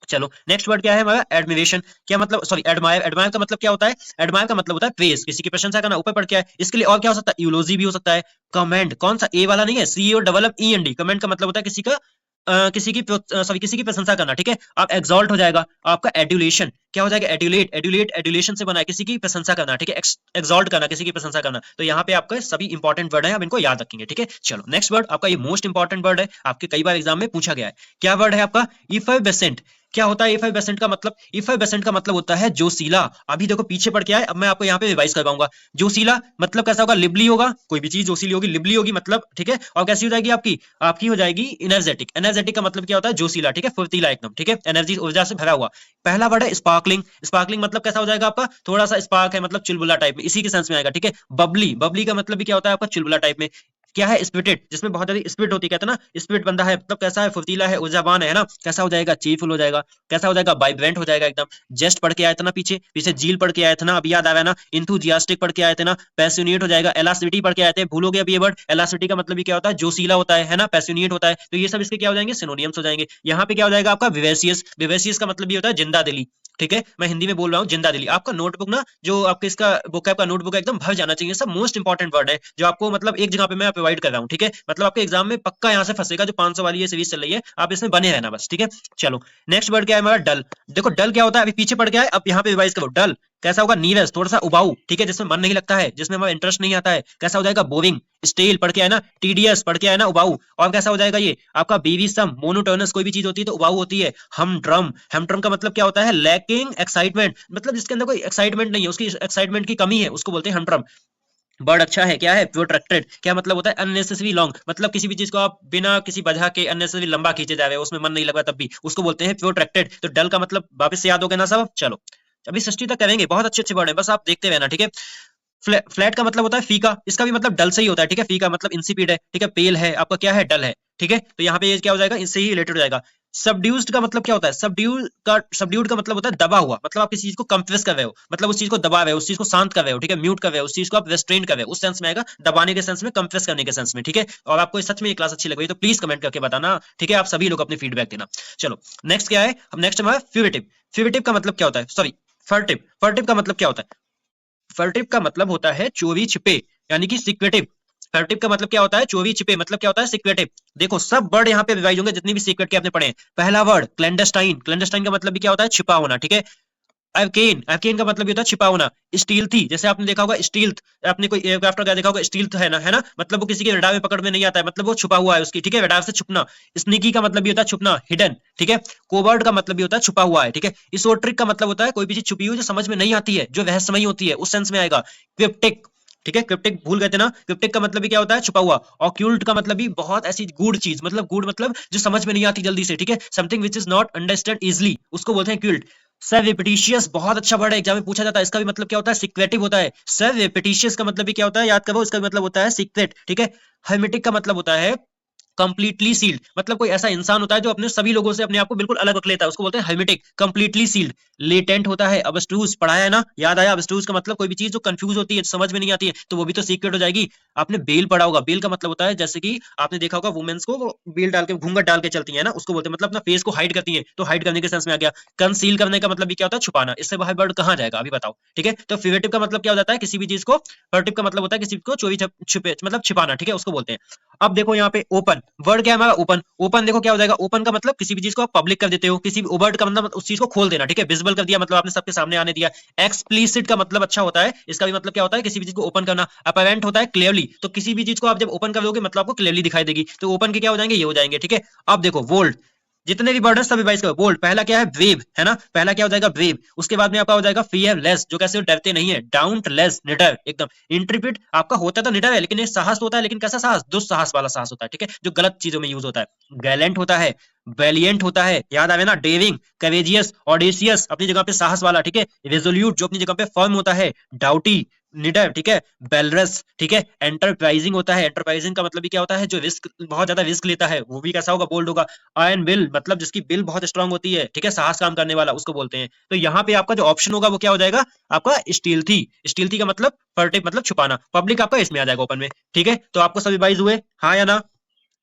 चलो नेक्स्ट वर्ड क्या है हमारा, एडमिरेशन। क्या मतलब, सॉरी एडमायर। एडमायर का मतलब क्या होता है, एडमायर का मतलब होता है प्रेज, किसी की प्रशंसा करना, ऊपर पढ़ के आए। इसके लिए और क्या हो सकता है, यूलोजी भी हो सकता है। कमेंड, कौन सा, ए वाला नहीं है, C O double M E N D. Commend का मतलब होता है किसी का किसी की सॉरी किसी की प्रशंसा करना, ठीक है। आप एक्सॉल्ट हो जाएगा आपका एड्यूलेशन। क्या हो जाएगा, एड्यूलेट, एड्यूलेट एड्यूलेशन से बना है, किसी की प्रशंसा करना, ठीक है, एक्सॉल्ट करना, किसी की प्रशंसा करना। तो यहाँ पे आपका सभी इंपॉर्टेंट वर्ड है, आप इनको याद रखेंगे, ठीक है। चलो नेक्स्ट वर्ड आपका, ये मोस्ट इंपॉर्टेंट वर्ड है, आपके कई बार एग्जाम में पूछा गया है। क्या वर्ड है आपका, इफरवेसेंट। क्या होता है इफेबसेंट का मतलब? इफेबसेंट का मतलब होता है जोशीला। अभी देखो पीछे पढ़ के आए, अब मैं आपको यहाँ पे रिवाइज करवाऊंगा। जोशीला मतलब कैसा होगा? लिबली होगा, कोई भी चीज जोशीली होगी, लिबली होगी मतलब, ठीक है। और कैसी हो जाएगी आपकी? आपकी हो जाएगी एनर्जेटिक। एनर्जेटिक का मतलब क्या होता है? जोशीला, ठीक है, फुर्तीला एकदम, ठीक है, एनर्जी ऊर्जा से भरा हुआ। पहला वर्ड है स्पार्कलिंग। स्पार्कलिंग मतलब कैसा हो जाएगा आपका? थोड़ा सा स्पार्क है मतलब चुलबुला टाइप में, इसी के सेंस में आएगा, ठीक है। बबली, बबली का मतलब भी क्या होता है आपका? चुलबुला टाइप में। क्या है? स्पिरिटेड, जिसमें बहुत ज्यादा स्पिरिट होती है, कहते हैं ना स्पिरिट बंदा है, मतलब कैसा है? फुर्तीला है, ऊर्जावान है ना। कैसा हो जाएगा? चीरफुल हो जाएगा। कैसा हो जाएगा? वाइब्रेंट हो जाएगा एकदम। जस्ट पढ़ के आया था ना पीछे, पीछे जील पढ़ के आया था ना, अभी याद आ रहा है ना। इंथुजियास्टिक पढ़ के आए थे ना, पैशनेट हो जाएगा। एलासिटी पढ़ के आए थे, भूलोगे अभी ये वर्ड? एलासिटी का मतलब भी क्या होता है? जोशीला होता है ना, पैशनेट होता है। तो ये सब इसके क्या हो जाएंगे? सिनोनियम्स हो जाएंगे। यहाँ पे क्या हो जाएगा आपका? विवेसियस। विवेसियस का मतलब भी होता है जिंदा दिली, ठीक है, मैं हिंदी में बोल रहा हूँ, जिंदा दिली। आपका नोटबुक ना, जो आपके इसका वोकैब का नोटबुक है, एकदम भर जाना चाहिए। सब मोस्ट इंपॉर्टेंट वर्ड है जो आपको मतलब एक जगह पे मैं प्रोवाइड कर रहा हूँ, ठीक है। मतलब आपके एग्जाम में पक्का यहाँ से फंसेगा, जो 500 वाली ये सीरीज चल रही है, आप इसमें बने रहना बस, ठीक है। चलो नेक्स्ट वर्ड क्या है हमारा? डल। देखो डल क्या होता है? अभी पीछे पड़ गया है, अब यहाँ पे रिवाइज करो। डल कैसा होगा? नीरस, थोड़ा सा उबाऊ, ठीक है, जिसमें मन नहीं लगता है, जिसमें हमारा इंटरेस्ट नहीं आता है। कैसा हो जाएगा? बोरिंग। स्टेल पढ़ के आए ना, टीडीएस पढ़ के आए ना, उबाऊ। और कैसा हो जाएगा ये आपका? बीवीसम, मोनोटोनस, कोई भी चीज होती है तो उबाऊ होती है। हमड्रम, हमड्रम का मतलब क्या होता है? लैकिंग एक्साइटमेंट, मतलब जिसके अंदर कोई एक्साइटमेंट नहीं है, उसकी एक्साइटमेंट की कमी है, उसको बोलते हैं हमड्रम। वर्ड अच्छा है, क्या है? प्रोट्रैक्टेड, क्या मतलब होता है? अननेसेसरी लॉन्ग, मतलब किसी भी चीज को आप बिना किसी वजह के अननेसेसरी लंबा खींचे जा रहे हो, उसमें मन नहीं लग रहा तब भी, उसको बोलते हैं प्रोट्रैक्टेड। तो डल का मतलब वापस से याद हो गया ना सब? चलो अभी 60 तक करेंगे, बहुत अच्छे अच्छे वर्ड है, बस आप देखते रहना, ठीक है। फ्लैट का मतलब होता है फीका, इसका भी मतलब डल से ही होता है, ठीक है। फीका मतलब इंसिपिड है, ठीक है। पेल है आपका, क्या है? डल है, ठीक है। तो यहाँ पे ये क्या हो जाएगा? इससे ही रिलेटेड हो जाएगा। सबड्यूस्ड का मतलब क्या होता है? सबड्यूड का मतलब होता है दबा हुआ, मतलब आप किसी चीज को कंप्रेस कर रहे हो, मतलब उस चीज को दबा रहे हो, उस चीज को शांत कर रहे हो, ठीक है, म्यूट कर रहे हो, उस चीज को आप रेस्ट्रेन कर रहे हो, उस सेंस में आएगा, दबाने के सेंस में, कंप्रेस करने के सेंस में, ठीक है। और आपको सच में ये क्लास अच्छी लग रही है तो प्लीज कमेंट करके बताना, ठीक है। आप सभी लोग अपनी फीडबैक देना। चलो नेक्स्ट क्या है? अब नेक्स्ट हमारा फ्यूवेटिव। फ्यूवेटिव का मतलब क्या होता है? सॉरी, फर्टिव। फर्टिव का मतलब क्या होता है? फर्टिव का मतलब होता है चोरी छिपे, यानी कि सीक्रेटिव। फर्टिव का मतलब क्या होता है? चोरी छिपे, मतलब क्या होता है? सीक्रेटिव। देखो सब वर्ड यहाँ पे रिवाइज होंगे, जितने भी सीक्रेट के आपने पढ़े हैं। पहला वर्ड क्लैंडस्टाइन, क्लैंडस्टाइन का मतलब भी क्या होता है? छिपा होना, ठीक है। अवकेन, अवकेन का मतलब भी होता है छिपा होना। स्टील्थी, जैसे आपने देखा होगा स्टील्थ, आपने कोई एयरक्राफ्ट का देखा होगा, स्टील्थ है ना, मतलब वो किसी के रडार में पकड़ में नहीं आता है, मतलब वो छुपा हुआ है उसकी, ठीक है, रडार से छुपना। स्नीकी का मतलब भी होता है छुपना, हिडन, ठीक है। कोवर्ड का मतलब भी होता है छुपा हुआ है, ठीक है। इsoteric का मतलब होता है कोई भी चीज छुपी हुई जो समझ में नहीं आती है, जो रहस्यमयी होती है, उस सेंस में आएगा। क्रिप्टिक, ठीक है, क्रिप्टिक भूल गए थे ना। क्रिप्टिक का मतलब भी क्या होता है? छुपा हुआ। ऑक्यूल्ट का मतलब भी बहुत ऐसी गूढ़ चीज, मतलब गूढ़ मतलब जो समझ में नहीं आती जल्दी से, ठीक है, something which is not understand easily, उसको बोलते हैं क्यूल्ट। सर रेपिटिशियस बहुत अच्छा वर्ड है, एग्जाम में पूछा जाता है, इसका भी मतलब क्या होता है? सीक्रेटिव होता है। सर रेपिटिशियस का मतलब भी क्या होता है? याद करो, इसका भी मतलब होता है सीक्रेट, ठीक है। हर्मेटिक का मतलब होता है कंप्लीटली सील्ड, मतलब कोई ऐसा इंसान होता है जो अपने सभी लोगों से अपने आप को बिल्कुल अलग रख लेता है, उसको बोलते हैं हेर्मेटिक, कंप्लीटली सील्ड। लेटेंट होता है। अबस्ट्रूज पढ़ाया है ना, याद आया? अबस्ट्रूज का मतलब कोई भी चीज जो कंफ्यूज होती है, समझ में नहीं आती है, तो वो भी तो सीक्रेट हो जाएगी। आपने बेल पढ़ा होगा, बेल का मतलब होता है, जैसे कि आपने देखा होगा वुमेन्स को बेल डाल के, घूंघट डाल के चलती है ना, उसको बोलते हैं, मतलब अपना फेस को हाइड करती है, तो हाइड करने के सेंस में आ गया। कंसील करने का मतलब भी क्या होता है? छुपाना। इससे बाहर वर्ड कहाँ जाएगा अभी बताओ, ठीक है। तो फिवेटिव का मतलब क्या हो जाता है? किसी भी चीज को। फर्टिव का मतलब होता है किसी को चोरी छुपे, मतलब छिपाना, ठीक है, उसको बोलते हैं। अब देखो यहाँ पे ओपन वर्ड क्या है हमारा? ओपन। ओपन देखो क्या हो जाएगा? ओपन का मतलब किसी भी चीज को आप पब्लिक कर देते हो, किसी भी वर्ड का मतलब उस चीज को खोल देना, ठीक है, विजिबल कर दिया, मतलब आपने सबके सामने आने दिया। एक्सप्लिसिट का मतलब अच्छा होता है, इसका भी मतलब क्या होता है? किसी भी चीज को ओपन करना। अपरेंट होता है क्लियरली, तो किसी भी चीज को आप जब ओपन करोगे मतलब आपको क्लियरली दिखाई देगी, तो ओपन के क्या हो जाएंगे? ये हो जाएंगे, ठीक है। अब देखो वोल्ड, जितने भी वर्ड है सब रिवाइज करो। बोल्ड पहला क्या है? ब्रेव, है ना, पहला क्या हो जाएगा? ब्रेव। उसके बाद में आपका हो जाएगा फियरलेस, जो कैसे डरते नहीं है। डाउंटलेस, निडर एकदम। इंट्रिपिड आपका होता तो निडर है, लेकिन ये साहस होता है, लेकिन कैसा साहस? दुस्साहस वाला साहस होता है, ठीक है, जो गलत चीजों में यूज होता है। गैलेंट होता है, वैलियंट होता है, याद आवे ना, डेविंग, करेजियस, ऑडेसियस अपनी जगह पे साहस वाला, ठीक है। रेजोल्यूट जो अपनी जगह पे फर्म होता है। डाउटी, निडर, ठीक है। बेलरस, ठीक है। एंटरप्राइजिंग होता है, एंटरप्राइजिंग का मतलब भी क्या होता है? जो रिस्क, बहुत ज्यादा रिस्क लेता है, वो भी कैसा होगा? बोल्ड होगा। आयरन विल मतलब जिसकी विल बहुत स्ट्रांग होती है, ठीक है, साहस काम करने वाला, उसको बोलते हैं। तो यहाँ पे आपका जो ऑप्शन होगा वो क्या हो जाएगा? आपका स्टील्थी। स्टील्थी का मतलब फर्टिव, मतलब छुपाना। पब्लिक आपका इसमें आ जाएगा ओपन में, ठीक है। तो आपको सभी वाइज हुए, हाँ या ना?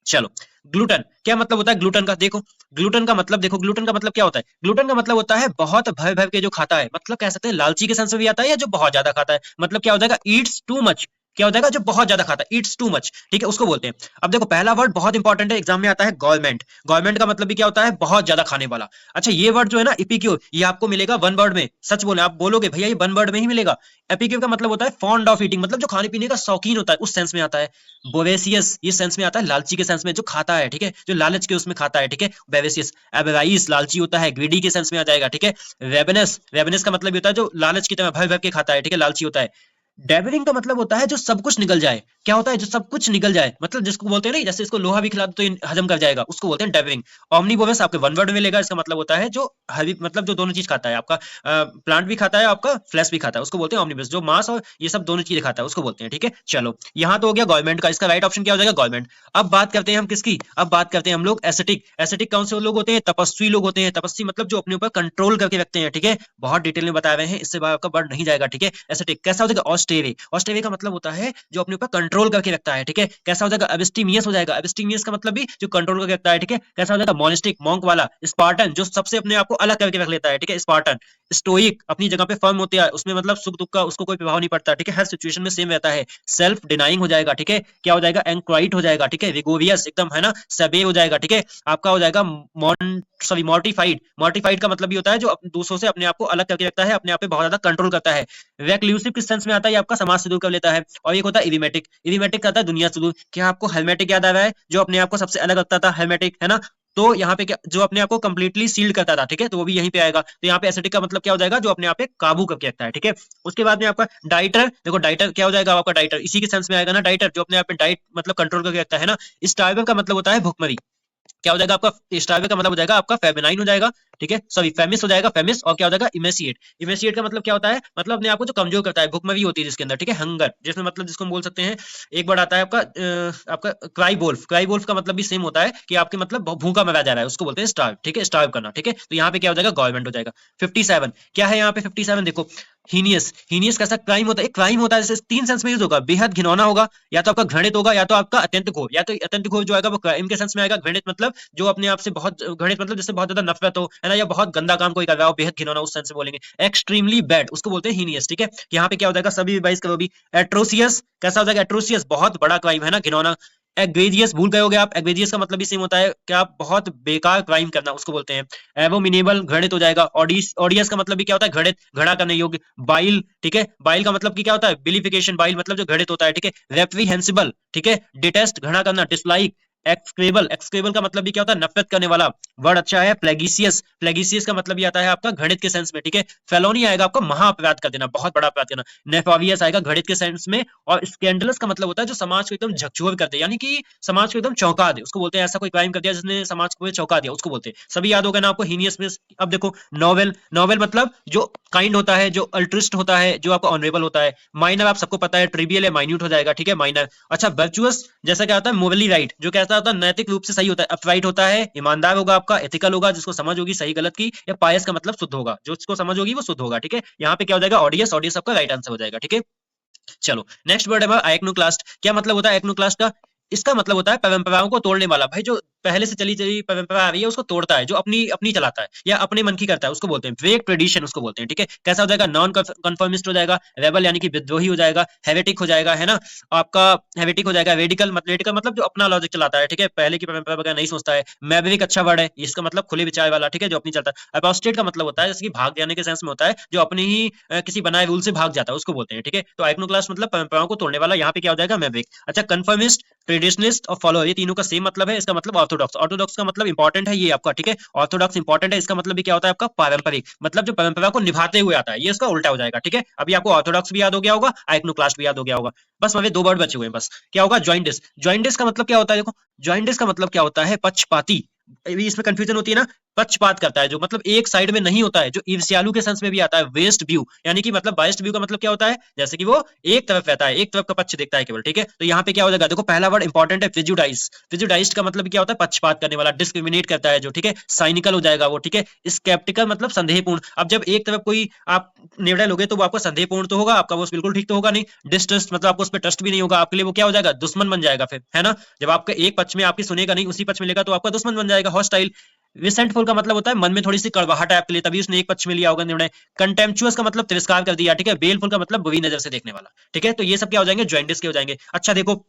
चलो ग्लूटन क्या मतलब होता है? ग्लूटन का देखो, ग्लूटन का मतलब देखो, ग्लूटन का मतलब क्या होता है? ग्लूटन का मतलब होता है बहुत भर भर के जो खाता है, मतलब कह सकते हैं लालची के सेंस में भी आता है, या जो बहुत ज्यादा खाता है, मतलब क्या हो जाएगा? ईट्स टू मच, क्या हो जाएगा, जो बहुत ज्यादा खाता है, ईट्स टू मच, ठीक है, उसको बोलते हैं। अब देखो पहला वर्ड बहुत इंपॉर्टेंट है, एग्जाम में आता है गवर्नमेंट। गवर्नमेंट का मतलब भी क्या होता है, बहुत ज्यादा खाने वाला। अच्छा ये वर्ड जो है ना इपिक्यू, ये आपको मिलेगा वन वर्ड में। सच बोले आप बोलोगे भैया ये वन वर्ड में ही मिलेगा। एपिक्यू का मतलब होता है फॉन्ड ऑफ ईटिंग, मतलब जो खाने पीने का शौकीन होता है, उस सेंस में आता है। बोवेसियस ये सेंस में आता है, लालची के सेंस में, जो खाता है, ठीक है, जो लालच के उसमें खाता है, ठीक है, बेवेसियस। एवेराइस लालची होता है, ग्रीडी के सेंस में आ जाएगा, ठीक है। रेवेनस, रेवेनस का मतलब होता है जो लालच की तरह भर भर के खाता है, ठीक है, लालची होता है। डेविलिंग का मतलब होता है जो सब कुछ निगल जाए। क्या होता है, जो सब कुछ निगल जाए, मतलब जिसको बोलते हैं ना, जैसे इसको लोहा भी खिला दो तो ये हजम कर जाएगा, उसको बोलते हैं डेविलिंग। ऑमनीवोरस आपके वन वर्ड में मिलेगा, इसका मतलब होता है जो हरी, मतलब जो दोनों चीज खाता है, आपका प्लांट भी खाता है, आपका फ्लैश भी खाता है, उसको बोलते हैं ऑमनीवोरस। जो मांस और ये सब दोनों चीजें खाता है उसको बोलते हैं, ठीक है। चलो यहाँ तो हो गया गवर्नमेंट का, इसका राइट ऑप्शन क्या हो जाएगा, गवर्नमेंट। अब बात करते हैं हम किसकी, अब बात करते हैं हम लोग एसेटिक। एसेटिक कौन से लोग होते हैं, तपस्वी लोग होते हैं। तपस्वी मतलब जो अपने ऊपर कंट्रोल करके रखते हैं, ठीक है, बहुत डिटेल में बता रहे हैं, इससे बाहर आपका वर्ड नहीं जाएगा, ठीक है। एसेटिक कैसा हो जाएगा, ऑस्टेरी। ऑस्टेरी का मतलब होता है जो अपने ऊपर कंट्रोल करके रखता है, ठीक है। कैसा हो जाएगा, एब्स्टीमियस हो जाएगा। एब्स्टीमियस का मतलब भी जो कंट्रोल करके रखता है, ठीक है। कैसा हो जाएगा, मोनिस्टिक मॉन्क वाला। स्पार्टन जो सबसे अपने आप को अलग करके रख लेता है, ठीक है, स्पार्टन। स्टोइक अपनी जगह पे फर्म होता है, उसमें मतलब सुख दुख का उसको कोई प्रभाव नहीं पड़ता, ठीक है, हर सिचुएशन में सेम रहता है। सेल्फ डिनाइंग हो जाएगा, ठीक है। क्या हो जाएगा, एंक्वाइट हो जाएगा, ठीक है। विगोरियस एकदम है ना, सबे हो जाएगा, ठीक है। आपका हो जाएगा मॉर्टिफाइड। मॉर्टिफाइड का मतलब भी होता है जो दूसरों से अपने आप को अलग करके रखता है, अपने आप पे बहुत ज्यादा कंट्रोल करता है। रेक्लूसिव किस सेंस में आता है, आपका समाज से दूर कर लेता है। और एक होता है इविमेटिक। इविमेटिक कहता है दुनिया से दूर। क्या आपको हेलमेटिक याद आ रहा है, जो अपने आप को सबसे अलग रखता था, हेलमेटिक, है ना। तो यहाँ पे क्या, जो अपने आप को कंप्लीटली सील्ड करता था, ठीक है, तो वो भी यहीं पे आएगा। तो यहाँ पे एसिडिक का मतलब क्या हो जाएगा, जो अपने आप पे काबू करके रखता है, ठीक है। उसके बाद में आपका डाइटर, देखो डाइटर क्या हो जाएगा, आपका डाइटर इसी के सेंस में आएगा ना, डाइटर जो अपने आप पे डाइट मतलब कंट्रोल करके रखता है ना। स्टार्वर का मतलब होता है भुखमरी। क्या हो जाएगा आपका, स्टार्वे का मतलब हो जाएगा आपका फेमिनाइन हो जाएगा, ठीक है, सॉरी फेमिस हो जाएगा, फेमिस। और क्या हो जाएगा, इमेसिएट। इमेसिएट का मतलब क्या होता है, मतलब अपने आप को जो कमजोर करता है, भुखमरी होती है जिसके अंदर, ठीक है। हंगर जिसमें मतलब जिसको हम बोल सकते हैं, एक वर्ड आता है आपका आपका क्राई वोल्फ। क्राई वोल्फ का मतलब भी सेम होता है कि आपके मतलब भूखा मरा जा रहा है, उसको बोलते हैं स्टार्व, ठीक है, स्टार्व करना, ठीक है। तो यहाँ पे क्या हो जाएगा, गवर्नमेंट हो जाएगा। 57 क्या है यहाँ पे, 57 देखो, हीनियस। हीनियस कैसा क्राइम होता है, एक क्राइम होता है, जैसे तीन सेंस में यूज होगा, बेहद घिनौना होगा, या तो आपका घृणित होगा, या तो आपका अत्यंत घोर। या तो अत्यंत घोर जो आएगा वो क्राइम के सेंस में आएगा। घृणित मतलब जो अपने आप से बहुत, घृणित मतलब जिससे बहुत ज्यादा नफरत हो, है ना, या बहुत गंदा काम कोई कर रहा हो, बेहद घिनौना, उस सेंस में बोलेंगे। एक्सट्रीमली बैड उसको बोलते हैं हीनियस, ठीक है। यहाँ पे क्या हो जाएगा, सभी रिवाइज करो भी। एट्रोसियस कैसा हो जाएगा, एट्रोसियस बहुत बड़ा क्राइम, है ना, घिनौना। एग्रेजियस भूल गए होगे आप, एग्रेजियस का मतलब भी सेम होता है, क्या बहुत बेकार क्राइम करना, उसको बोलते हैं। एवोमिनेबल घृणित हो जाएगा। ऑडियस, ऑडियस का मतलब भी क्या होता है, घृणित, घृणा करने योग्य। बाइल, ठीक है, बाइल का मतलब की क्या होता है, बिलिफिकेशन। बाइल मतलब जो घृणित होता है, ठीक है। रेप्रीहेंसिबल, ठीक है, डिटेस्ट घृणा करना, डिसलाइक। एक्सक्रेबल, एक्सक्रेबल का मतलब भी क्या होता है, नफरत करने वाला। वर्ड अच्छा है। प्लेगिशियस, प्लेगिशियस का मतलब भी आता है आपका घृणित के सेंस में, ठीक है। फेलोनी आएगा आपका महाअपराध कर देना, बहुत बड़ा अपराध करना। नेफावियस आएगा घृणित के सेंस में। और स्कैंडलस का मतलब होता है जो समाज को एकदम झकझोर कर दे, यानी कि समाज को एकदम चौंका दे, उसको बोलते हैं। ऐसा कोई क्राइम कर दिया जिसने समाज को चौंका दिया, उसको बोलते हैं। सभी याद होगा ना आपको, हीनियस में। अब देखो नोवेल, नोवेल मतलब जो काइंड होता है, जो अल्ट्रिस्ट होता है, जो आपका ऑनरेबल होता है। माइनर आप सबको पता है, ट्रिवियल है, माइन्यूट हो जाएगा, ठीक है, माइनर। अच्छा वर्चुअस जैसा क्या होता है, मोरली राइट, जो कैसा होता है, नैतिक रूप से सही होता है, अपराइट होता है, ईमानदार होगा आपका, एथिकल होगा, जिसको समझ होगी सही गलत की। या पायस का मतलब शुद्ध होगा, जो इसको समझ होगी वो शुद्ध होगा, ठीक है। यहाँ पे क्या हो जाएगा, ऑडियस, ऑडियस आपका राइट आंसर हो जाएगा, ठीक है। चलो नेक्स्ट वर्ड है आइक्नोक्लास्ट। क्या मतलब होता है आइक्नोक्लास्ट का, इसका मतलब होता है परंपराओं को तोड़ने वाला। भाई जो पहले से चली चली परंपरा आ रही है उसको तोड़ता है, जो अपनी अपनी चलाता है या अपने मन की करता है, उसको बोलते हैं ब्रेक ट्रेडिशन, उसको बोलते हैं, ठीक है। कैसा हो जाएगा, नॉन कन्फर्मिस्ट हो जाएगा। रेबल यानी कि विद्रोही हो जाएगा। हेरेटिक हो जाएगा, है ना, आपका हेरेटिक हो जाएगा। रेडिकल मतलब जो अपना लॉजिक चलाता है, ठीक है, पहले की परंपरा वगैरह नहीं सोचता है। मैवरिक अच्छा वर्ड है, इसका मतलब खुले विचार वाला, ठीक है, जो अपनी चलता है। अपोस्टेट का मतलब होता है जैसे कि भाग जाने के सेंस में होता है, जो अपने ही किसी बनाए रूल से भाग जाता है, उसको बोलते हैं, ठीक है। तो आइक्नोक्लास्ट मतलब परंपराओं को तोड़ने वाला। यहाँ पे क्या हो जाएगा, मैवरिक। अच्छा कन्फर्मिस्ट, ट्रेडिशनिस्ट और फॉलोअर, ये तीनों का सेम मतलब है। इसका मतलब ऑर्थोडॉक्स, ऑर्थोडॉक्स का मतलब इंपॉर्टेंट है ये आपका, ठीक है। ऑर्थोडॉक्स इंपॉर्टेंट है, इसका मतलब भी क्या होता है आपका, पारंपरिक, मतलब जो परंपरा को निभाते हुए आता है, ये इसका उल्टा हो जाएगा, ठीक है। अभी आपको ऑर्थोडॉक्स भी याद हो गया होगा, आइक्नोक्लास्ट भी याद हो गया होगा। बस हमें दो वर्ड बचे हुए हैं बस। क्या होगा, जॉइंटिस। जॉइंटिस का मतलब क्या होता है, देखो जॉइंटिस का मतलब क्या होता है, पक्षपाती। अभी इसमें कंफ्यूजन होती है ना, पक्षपात करता है, जो मतलब एक साइड में नहीं होता है, जो ईर्ष्यालु के सेंस में भी आता है। वेस्ट व्यू यानी कि मतलब बाइस्ड व्यू का मतलब क्या होता है, जैसे कि वो एक तरफ रहता है, एक तरफ का पक्ष देखता है केवल, ठीक है। तो यहाँ पे क्या हो जाएगा, देखो पहला वर्ड इंपॉर्टेंट है, प्रेजुडाइज। प्रेजुडाइज्ड का मतलब क्या होता है, पक्षपात करने वाला, डिस्क्रिमिनेट करता है जो, ठीक है। साइनिकल हो जाएगा वो, ठीक है। स्केप्टिकल मतलब संदेहपूर्ण। अब जब एक तरफ कोई आप निर्णय लोगे तो वो आपको संदेहपूर्ण तो होगा, आपका वो बिल्कुल ठीक तो होगा नहीं। डिस्ट्रस्ट मतलब आपको उस पर ट्रस्ट भी नहीं होगा, आपके लिए वो क्या हो जाएगा, दुश्मन बन जाएगा फिर, है ना। जब आपका एक पक्ष में आपकी सुनेगा नहीं, उसी पक्ष में लेगा तो आपका दुश्मन बन जाएगा, हॉस्टाइल। रिसेंटफुल का मतलब होता है मन में थोड़ी सी कड़वाहट है आपके लिए, तभी उसने एक पक्ष में लिया होगा निर्णय। कंटेम्पचुअस का मतलब तिरस्कार कर दिया, ठीक है। बेलफुल का मतलब बुरी नजर से देखने वाला, ठीक है। तो ये सब क्या हो जाएंगे, जॉइंटिस के हो जाएंगे। अच्छा देखो,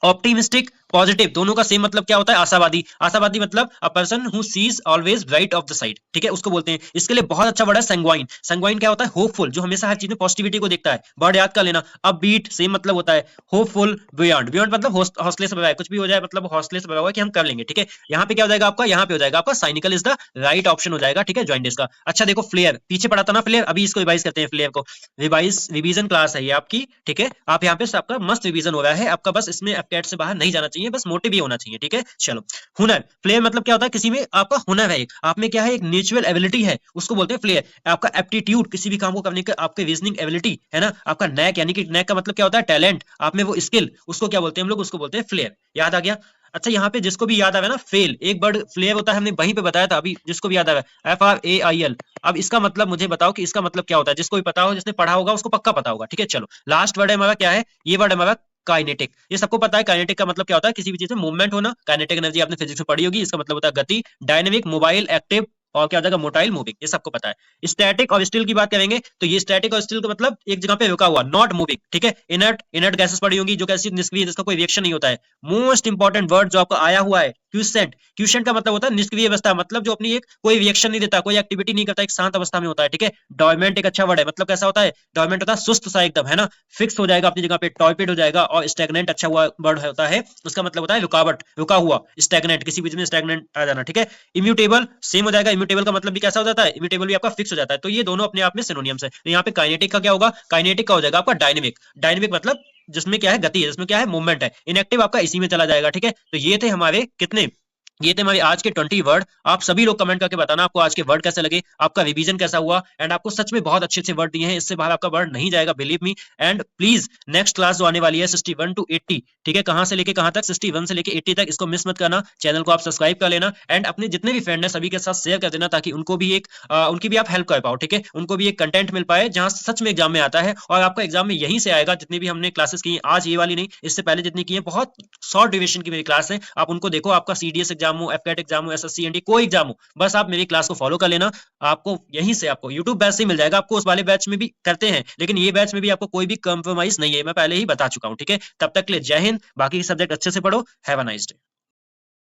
ऑप्टिमिस्टिक पॉजिटिव दोनों का सेम मतलब क्या होता है, आशावादी। आशावादी मतलब a person who seize always bright of the side, ठीक है, उसको बोलते हैं। इसके लिए बहुत अच्छा वर्ड है सैंग्वाइन। सैंग्वाइन क्या होता है, होपफुल, जो हमेशा हर चीज में पॉजिटिविटी को देखता है। वर्ड याद कर लेना। अपबीट सेम मतलब होता है होपफुल। बियॉन्ड, बियॉन्ड मतलब हौसले से भरा है, कुछ भी हो जाए मतलब हौसले से भरा हुआ है कि हम कर लेंगे, ठीक है। यहाँ पे क्या हो जाएगा आपका, यहाँ पे हो जाएगा आपका cynical is the right option हो जाएगा, ठीक है, जॉइंटिस का। अच्छा देखो फ्लेयर, पीछे पढ़ा था ना फ्लेयर, अभी इसको रिवाइज करते हैं फ्लेयर को। रिवीजन क्लास है ये आपकी, ठीक है। आप यहाँ पे आपका मस्त रिवीजन हो रहा है आपका, बस इसमें अपडेट से बाहर नहीं जाना चाहिए, बस मोटिव ही होना चाहिए, ठीक है। चलो, हुनर, फ्लेयर मतलब क्या होता है, किसी में आपका हुनर है, एक आप में क्या है, एक नेचुरल एबिलिटी है, उसको बोलते हैं फ्लेयर। आपका एप्टीट्यूड, किसी भी काम को करने का आपके रीजनिंग एबिलिटी है ना। आपका नैक, यानी कि नैक का मतलब क्या होता है, टैलेंट, आप में वो स्किल, उसको क्या बोलते हैं हम लोग, उसको बोलते हैं फ्लेयर। याद आ गया। अच्छा यहाँ पे जिसको भी याद आवे ना, फेल एक वर्ड फ्लेयर होता है, हमने वहीं पे बताया था अभी, जिसको भी याद आवे, FRAIL। अब इसका मतलब मुझे बताओ कि इसका मतलब क्या होता है, जिसको भी पता हो, जिसने पढ़ा होगा उसको पक्का पता होगा, ठीक है। चलो लास्ट वर्ड है हमारा, क्या है ये वर्ड हमारा, काइनेटिक। ये सबको पता है, काइनेटिक का मतलब क्या होता है, किसी भी चीज में मूवमेंट होना। काइनेटिक एनर्जी आपने फिजिक्स में पढ़ी होगी, इसका मतलब होता है गति। डायनेमिक, मोबाइल, एक्टिव, और क्या हो जाएगा, मोटाइल, मूविंग, ये सबको पता है। स्टैटिक और स्टिल की बात करेंगे तो ये स्टैटिक और स्टिल का मतलब एक जगह पे रुका हुआ, नॉट मूविंग, ठीक है। इनर्ट, इनर्ट गैसेस पड़ी होगी, जो गैसेस निष्क्रिय है, जिसका कोई रिएक्शन नहीं होता है। मोस्ट इंपॉर्टेंट वर्ड जो आपको आया हुआ है, क्यूसेंट। क्यूसेंट का मतलब होता है निष्क्रिय अवस्था, मतलब जो अपनी एक कोई रिएक्शन नहीं देता, कोई एक्टिविटी नहीं करता, एक शांत अवस्था में होता है, ठीक है। डॉर्मेंट एक अच्छा वर्ड है, मतलब कैसा होता है, डॉर्मेंट होता है सुस्त सा एकदम, है ना, फिक्स हो जाएगा अपनी जगह पे, टॉर्पिड हो जाएगा। और स्टैग्नेंट अच्छा हुआ वर्ड होता है, उसका मतलब होता है रुकावट, रुका हुआ, स्टैग्नेंट, किसी बीच में स्टैग्नेंट आ जाना, ठीक है। इम्यूटेबल सेम हो जाएगा, इम्यूटेबल का मतलब भी कैसा हो जाता है, इम्यूटेबल भी आपका फिक्स हो जाता है। तो ये दोनों अपने आप में सिनोनिम्स है। तो यहाँ पे काइनेटिक का क्या होगा, काइनेटिक का हो जाएगा आपका डायनेमिक। डायनेमिक मतलब जिसमें क्या है, गति है, जिसमें क्या है, मूवमेंट है। इनएक्टिव आपका इसी में चला जाएगा, ठीक है। तो ये थे हमारे कितने, ये थे हमारे आज के 20 वर्ड। आप सभी लोग कमेंट करके बताना आपको आज के वर्ड कैसे लगे, आपका रिवीजन कैसा हुआ। एंड आपको सच में बहुत अच्छे अच्छे वर्ड दिए हैं, इससे बाहर आपका वर्ड नहीं जाएगा, believe me. And please next class जो आने वाली है 61 to 80, ठीक है, कहां से लेके कहां तक, 61 से लेके 80 तक, इसको मिस मत करना। चैनल को आप सब्सक्राइब कर लेना, एंड अपने जितने भी फ्रेंड हैं सभी के साथ शेयर कर देना, ताकि उनको भी एक उनकी भी आप हेल्प कर पाओ, ठीक है। उनको भी एक कंटेंट मिल पाए जहां सच में एग्जाम में आता है, और आपका एग्जाम में यहीं से आएगा। जितनी भी हमने क्लासेस की आज, ये वाली नहीं, इससे पहले जितनी की है, बहुत शॉर्ट ड्यूरेशन की मेरी क्लास है, आप उनको देखो। आपका CDS एग्जाम हो, एफकेट एग्जाम हो, SSC ND कोई एग्जाम हो, बस आप मेरी क्लास को फॉलो कर लेना। आपको यहीं से, आपको यूट्यूब बैच से मिल जाएगा। आपको उस वाले बैच में भी करते हैं, लेकिन ये बैच में भी आपको कोई भी कंप्रोमाइज नहीं है, मैं पहले ही बता चुका हूं, ठीक है। तब तक के लिए जय हिंद, बाकी के सब्जेक्ट अच्छे से पढ़ो। Have a nice day.